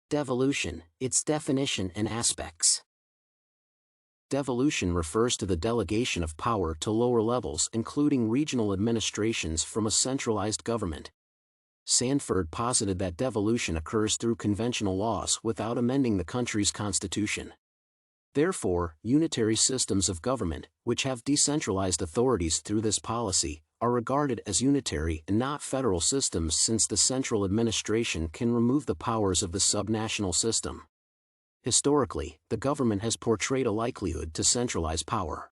Devolution, its definition and aspects. Devolution refers to the delegation of power to lower levels, including regional administrations, from a centralized government. Sandford posited that devolution occurs through conventional laws without amending the country's constitution. Therefore, unitary systems of government, which have decentralized authorities through this policy, are regarded as unitary and not federal systems, since the central administration can remove the powers of the subnational system. Historically, the government has portrayed a likelihood to centralize power.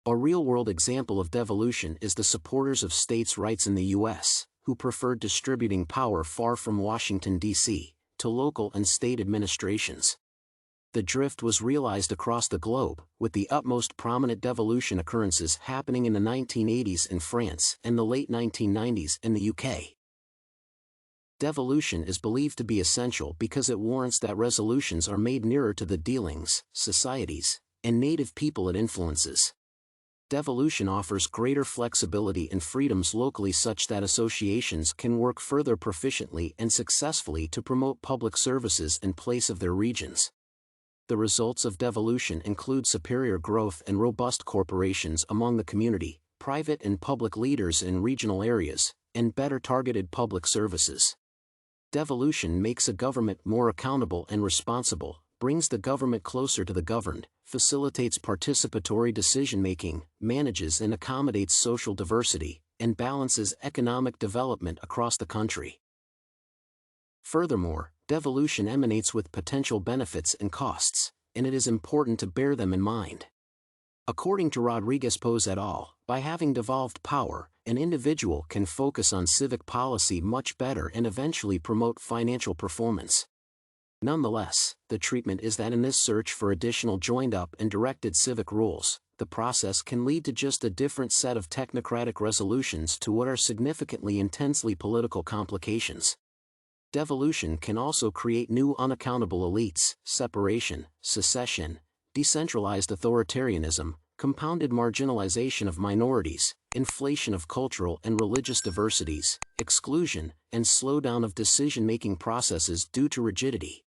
A real-world example of devolution is the supporters of states' rights in the U.S., who preferred distributing power far from Washington, D.C., to local and state administrations. The drift was realized across the globe, with the utmost prominent devolution occurrences happening in the 1980s in France and the late 1990s in the UK. Devolution is believed to be essential because it warrants that resolutions are made nearer to the dealings, societies, and native people it influences. Devolution offers greater flexibility and freedoms locally, such that associations can work further proficiently and successfully to promote public services in place of their regions. The results of devolution include superior growth and robust corporations among the community, private and public leaders in regional areas, and better targeted public services. Devolution makes a government more accountable and responsible, brings the government closer to the governed, facilitates participatory decision-making, manages and accommodates social diversity, and balances economic development across the country. Furthermore, devolution emanates with potential benefits and costs, and it is important to bear them in mind. According to Rodríguez-Pose et al., by having devolved power, an individual can focus on civic policy much better and eventually promote financial performance. Nonetheless, the treatment is that in this search for additional joined-up and directed civic rules, the process can lead to just a different set of technocratic resolutions to what are significantly intensely political complications. Devolution can also create new unaccountable elites, separation, secession, decentralized authoritarianism, compounded marginalization of minorities, inflation of cultural and religious diversities, exclusion, and slowdown of decision-making processes due to rigidity.